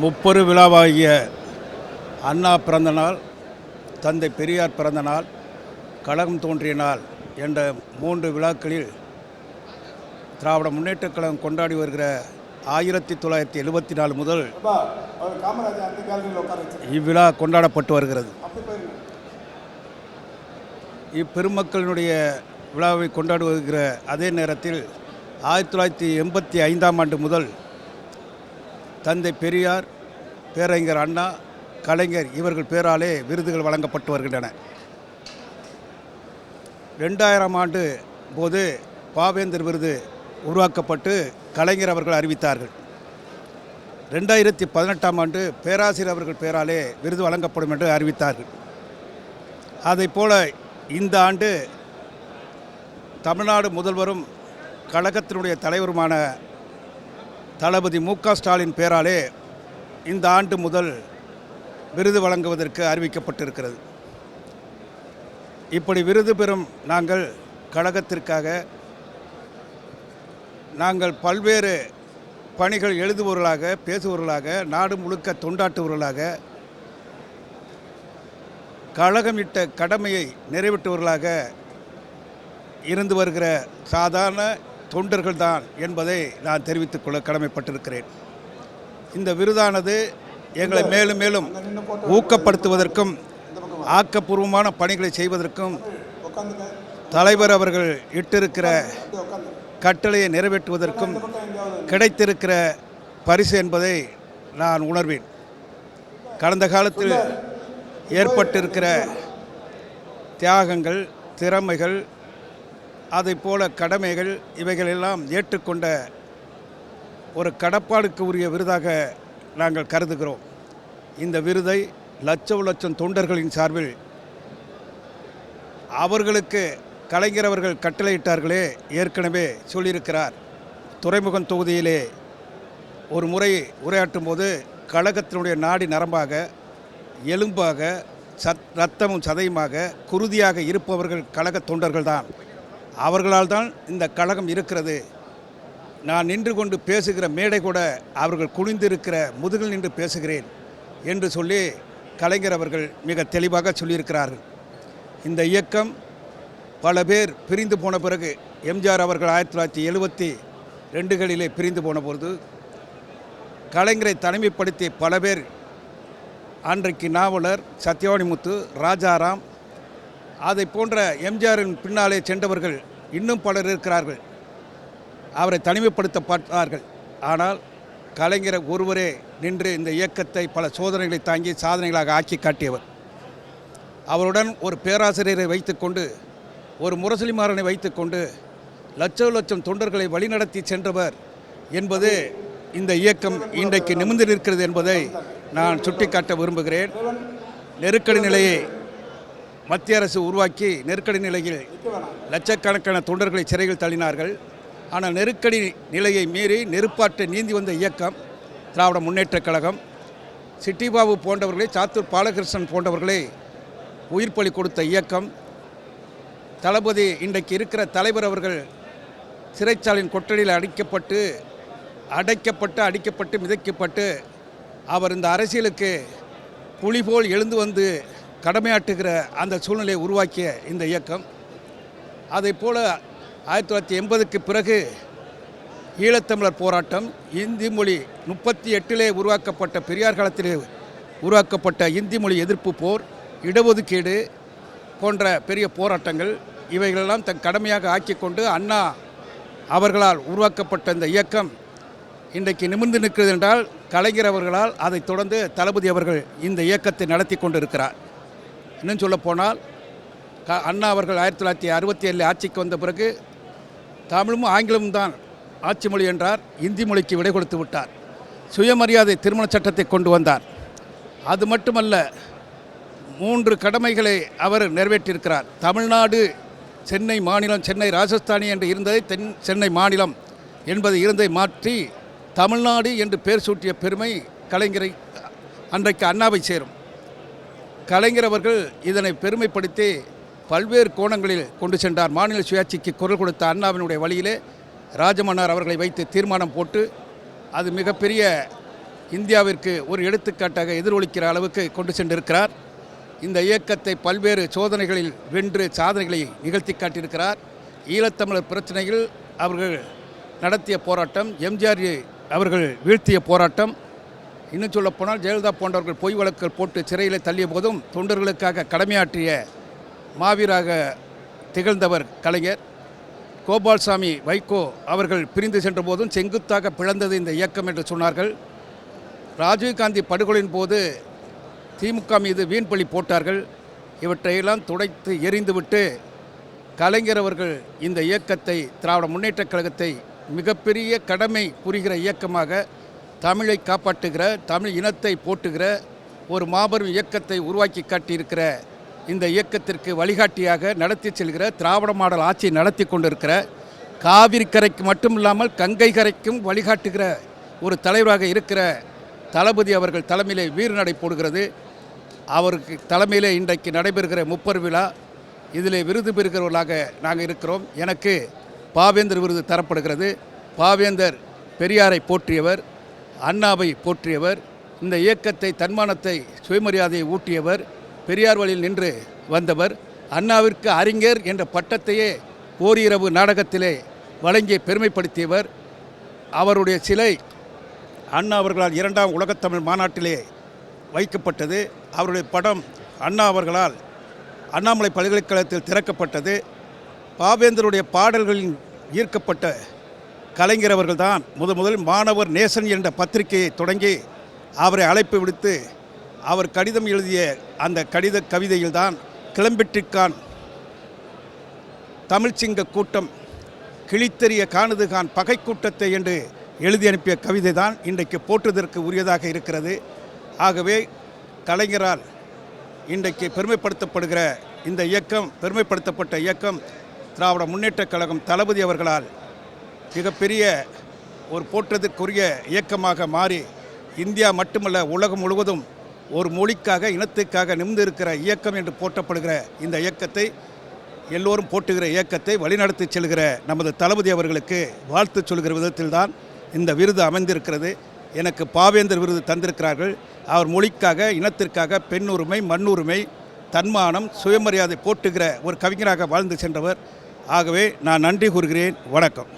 முப்பெரு விழாவாகிய அண்ணா பிறந்தநாள், தந்தை பெரியார் பிறந்தநாள், கழகம் தோன்றிய நாள் என்ற 3 விழாக்களில் திராவிட முன்னேற்றக் கழகம் கொண்டாடி வருகிற 1974 முதல் இவ்விழா கொண்டாடப்பட்டு வருகிறது. இப்பெருமக்களினுடைய விழாவை கொண்டாடி வருகிற அதே நேரத்தில் 1985ஆம் ஆண்டு முதல் தந்தை பெரியார், பேரறிஞர் அண்ணா, கலைஞர் இவர்கள் பேராலே விருதுகள் வழங்கப்பட்டு வருகின்றன. 2000ஆம் ஆண்டு போது பாவேந்தர் விருது உருவாக்கப்பட்டு கலைஞர் அவர்கள் அறிவித்தார்கள். 2018ஆம் ஆண்டு பேராசிரியர் அவர்கள் பேராலே விருது வழங்கப்படும் என்று அறிவித்தார்கள். அதைப்போல இந்த ஆண்டு தமிழ்நாடு முதல்வரும் கழகத்தினுடைய தலைவருமான தளபதி மு.க. ஸ்டாலின் பேராலே இந்த ஆண்டு முதல் விருது வழங்குவதற்கு அறிவிக்கப்பட்டிருக்கிறது. இப்படி விருது பெறும் நாங்கள் கழகத்திற்காக நாங்கள் பல்வேறு பணிகள் எழுதுபவர்களாக, பேசுபவர்களாக, நாடு முழுக்க தொண்டாற்றுபவர்களாக, கழகம் இட்ட கடமையை நிறைவேற்றுபவர்களாக இருந்து வருகிற சாதாரண தொண்டர்கள்தான் என்பதை நான் தெரிவித்துக் கொள்ள கடமைப்பட்டிருக்கிறேன். இந்த விருதானது எங்களை மேலும் மேலும் ஊக்கப்படுத்துவதற்கும் ஆக்கப்பூர்வமான பணிகளை செய்வதற்கும் தலைவர் அவர்கள் இட்டிருக்கிற கட்டளையை நிறைவேற்றுவதற்கும் கிடைத்திருக்கிற பரிசு என்பதை நான் உணர்வேன். கடந்த காலத்தில் ஏற்பட்டிருக்கிற தியாகங்கள், திறமைகள், அதைப்போல கடமைகள் இவைகளெல்லாம் ஏற்றுக்கொண்ட ஒரு கடப்பாடுக்கு உரிய விருதாக நாங்கள் கருதுகிறோம். இந்த விருதை லட்சம் தொண்டர்களின் சார்பில் அவர்களுக்கு கலைஞர் அவர்கள் கட்டளையிட்டார்களே, ஏற்கனவே சொல்லியிருக்கிறார். துறைமுகம் தொகுதியிலே ஒரு முறை உரையாற்றும் போது கழகத்தினுடைய நாடி நரம்பாக, எலும்பாக, இரத்தமும் சதையுமாக, குருதியாக இருப்பவர்கள் கழக தொண்டர்கள் தான். அவர்களால் தான் இந்த கழகம் இருக்கிறது. நான் நின்று கொண்டு பேசுகிற மேடை கூட அவர்கள் குனிந்திருக்கிற முதுகில் நின்று பேசுகிறேன் என்று சொல்லி கலைஞர் அவர்கள் மிக தெளிவாக சொல்லியிருக்கிறார்கள். இந்த இயக்கம் பல பேர் பிரிந்து போன பிறகு, எம்ஜிஆர் அவர்கள் 1972களிலே பிரிந்து போன பொழுது கலைஞரை தனிமைப்படுத்தி பல பேர், அன்றைக்கு நாவலர் சத்யவாணிமுத்து, ராஜாராம், அதை போன்ற எம்ஜிஆரின் பின்னாலே சென்றவர்கள் இன்னும் பலர் இருக்கிறார்கள். அவரை தனிமைப்படுத்தப்பட்டார்கள். ஆனால் கலைஞர் ஒருவரே நின்று இந்த இயக்கத்தை பல சோதனைகளை தாங்கி சாதனைகளாக ஆக்கி காட்டியவர். அவருடன் ஒரு பேராசிரியரை வைத்துக்கொண்டு, ஒரு முரசொலிமாறனை வைத்துக்கொண்டு லட்சம் தொண்டர்களை வழிநடத்தி சென்றவர் என்பது இந்த இயக்கம் இன்றைக்கு நிமிர்ந்து நிற்கிறது என்பதை நான் சுட்டிக்காட்ட விரும்புகிறேன். நெருக்கடி நிலையை மத்திய அரசு உருவாக்கி நெருக்கடி நிலையில் லட்சக்கணக்கான தொண்டர்களை சிறையில் தள்ளினார்கள். ஆனால் நெருக்கடி நிலையை மீறி நெருப்பாற்றை நீந்தி வந்த இயக்கம் திராவிட முன்னேற்றக் கழகம். சிட்டிபாபு போன்றவர்களை, சாத்தூர் பாலகிருஷ்ணன் போன்றவர்களை உயிர் பலி கொடுத்த இயக்கம். தளபதி இன்றைக்கு இருக்கிற தலைவர் அவர்கள் சிறைச்சாலையின் கொட்டடியில் அடைக்கப்பட்டு மிதைக்கப்பட்டு அவர் இந்த அரசியலுக்கு புலி போல் எழுந்து வந்து கடமையாற்றுகிற அந்த சூழ்நிலையை உருவாக்கிய இந்த இயக்கம். அதைப்போல 1980க்கு பிறகு ஈழத்தமிழர் போராட்டம், இந்தி மொழி 38லே உருவாக்கப்பட்ட, பெரியார் காலத்திலே உருவாக்கப்பட்ட இந்தி மொழி எதிர்ப்பு போர், இடஒதுக்கீடு போன்ற பெரிய போராட்டங்கள், இவைகளெல்லாம் தன் கடமையாக ஆக்கிக்கொண்டு அண்ணா அவர்களால் உருவாக்கப்பட்ட இந்த இயக்கம் இன்றைக்கு நிமிர்ந்து நிற்கிறது என்றால் கலைஞர் அவர்களால். அதைத் தொடர்ந்து தளபதி அவர்கள் இந்த இயக்கத்தை நடத்தி கொண்டிருக்கிறார். இன்னும் சொல்லப்போனால் அண்ணா அவர்கள் 1967 ஆட்சிக்கு வந்த பிறகு தமிழும் ஆங்கிலமும் தான் ஆட்சி மொழி என்றார். இந்தி மொழிக்கு விடை கொடுத்து விட்டார். சுயமரியாதை திருமண சட்டத்தை கொண்டு வந்தார். அது மட்டுமல்ல, 3 கடமைகளை அவர் நிறைவேற்றியிருக்கிறார். தமிழ்நாடு, சென்னை மாநிலம், சென்னை ராஜஸ்தானி என்று இருந்ததை சென்னை மாநிலம் என்பதை இருந்ததை மாற்றி தமிழ்நாடு என்று பெயர் சூட்டிய பெருமை கலைஞரை, அன்றைக்கு அண்ணாவை சேரும். கலைஞர் அவர்கள் இதனை பெருமைப்படுத்தி பல்வேறு கோணங்களில் கொண்டு சென்றார். மாநில சுயாட்சிக்கு குரல் கொடுத்த அண்ணாவினுடைய வழியிலே ராஜமன்னார் அவர்களை வைத்து தீர்மானம் போட்டு அது மிகப்பெரிய இந்தியாவிற்கு ஒரு எடுத்துக்காட்டாக எதிரொலிக்கிற அளவுக்கு கொண்டு சென்றிருக்கிறார். இந்த இயக்கத்தை பல்வேறு சோதனைகளில் வென்று சாதனைகளை நிகழ்த்தி காட்டியிருக்கிறார். ஈழத்தமிழர் பிரச்சனையில் அவர்கள் நடத்திய போராட்டம், எம்ஜிஆர் அவர்கள் வீழ்த்திய போராட்டம், இன்னும் சொல்லப்போனால் ஜெயலலிதா போன்றவர்கள் பொய் வழக்குகள் போட்டு சிறையில் தள்ளிய போதும் தொண்டர்களுக்காக கடமையாற்றிய மாவீராக திகழ்ந்தவர் கலைஞர். கோபால்சாமி வைகோ அவர்கள் பிரிந்து சென்ற போதும் செங்குத்தாக பிளந்தது இந்த இயக்கம் என்று சொன்னார்கள். ராஜீவ்காந்தி படுகொலையின் போது திமுக மீது வீண்பழி போட்டார்கள். இவற்றையெல்லாம் துடைத்து எறிந்துவிட்டு கலைஞர் அவர்கள் இந்த இயக்கத்தை, திராவிட முன்னேற்றக் கழகத்தை மிகப்பெரிய கடமை புரிகிற இயக்கமாக, தமிழை காப்பாற்றுகிற, தமிழ் இனத்தை போற்றுகிற ஒரு மாபெரும் இயக்கத்தை உருவாக்கி காட்டியிருக்கிற இந்த இயக்கத்திற்கு வழிகாட்டியாக நடத்தி செல்கிற, திராவிட மாடல் ஆட்சியை நடத்தி கொண்டிருக்கிற, காவிரி கரைக்கு மட்டும் இல்லாமல் கங்கை கரைக்கும் வழிகாட்டுகிற ஒரு தலைவராக இருக்கிற தளபதி அவர்கள் தலைமையிலே வீறுநடை போடுகிறது. அவருக்கு தலைமையிலே இன்றைக்கு நடைபெறுகிற முப்பர் விழா, இதில் விருது பெறுகிறவர்களாக நாங்கள் இருக்கிறோம். எனக்கு பாவேந்தர் விருது தரப்படுகிறது. பாவேந்தர் பெரியாரை போற்றியவர், அண்ணாவை போற்றியவர், இந்த இயக்கத்தை, தன்மானத்தை, சுயமரியாதையை ஊட்டியவர், பெரியார் வழியில் நின்று வந்தவர். அண்ணாவிற்கு அறிஞர் என்ற பட்டத்தையே ஓரிரவு நாடகத்திலே வழங்கி பெருமைப்படுத்தியவர். அவருடைய சிலை அண்ணா அவர்களால் 2ஆம் உலகத்தமிழ் மாநாட்டிலே வைக்கப்பட்டது. அவருடைய படம் அண்ணா அவர்களால் அண்ணாமலை பல்கலைக்கழகத்தில் திறக்கப்பட்டது. பாவேந்தருடைய பாடல்களில் ஈர்க்கப்பட்ட கலைஞர் அவர்கள்தான் முதல் மாணவர் நேசன் என்ற பத்திரிகையை தொடங்கி அவரை அழைப்பு விடுத்து அவர் கடிதம் எழுதிய அந்த கவிதையில்தான் கிளம்பிட்டிருக்கான் தமிழ்ச்சிங்க கூட்டம் கிழித்தெறிய காணுதுகான் பகை கூட்டத்தை என்று எழுதி அனுப்பிய கவிதை தான் இன்றைக்கு போற்றுவதற்கு உரியதாக இருக்கிறது. ஆகவே கலைஞரால் இன்றைக்கு பெருமைப்படுத்தப்படுகிற இந்த இயக்கம், பெருமைப்படுத்தப்பட்ட இயக்கம் திராவிட முன்னேற்றக் கழகம் தளபதி அவர்களால் மிகப்பெரிய ஒரு போற்றுவதற்குரிய இயக்கமாக மாறி, இந்தியா மட்டுமல்ல உலகம் முழுவதும் ஒரு மொழிக்காக, இனத்துக்காக நிமிர்ந்திருக்கிற இயக்கம் என்று போற்றப்படுகிற இந்த இயக்கத்தை, எல்லோரும் போற்றுகிற இயக்கத்தை வழிநடத்தி செல்கிற நமது தளபதி அவர்களுக்கு வாழ்த்து சொல்கிற விதத்தில்தான் இந்த விருது அமைந்திருக்கிறது. எனக்கு பாவேந்தர் விருது தந்திருக்கிறார்கள். அவர் மொழிக்காக, இனத்திற்காக, பெண்ணுரிமை, மண்ணுரிமை, தன்மானம், சுயமரியாதை போற்றுகிற ஒரு கவிஞராக வாழ்ந்து சென்றவர். ஆகவே நான் நன்றி கூறுகிறேன். வணக்கம்.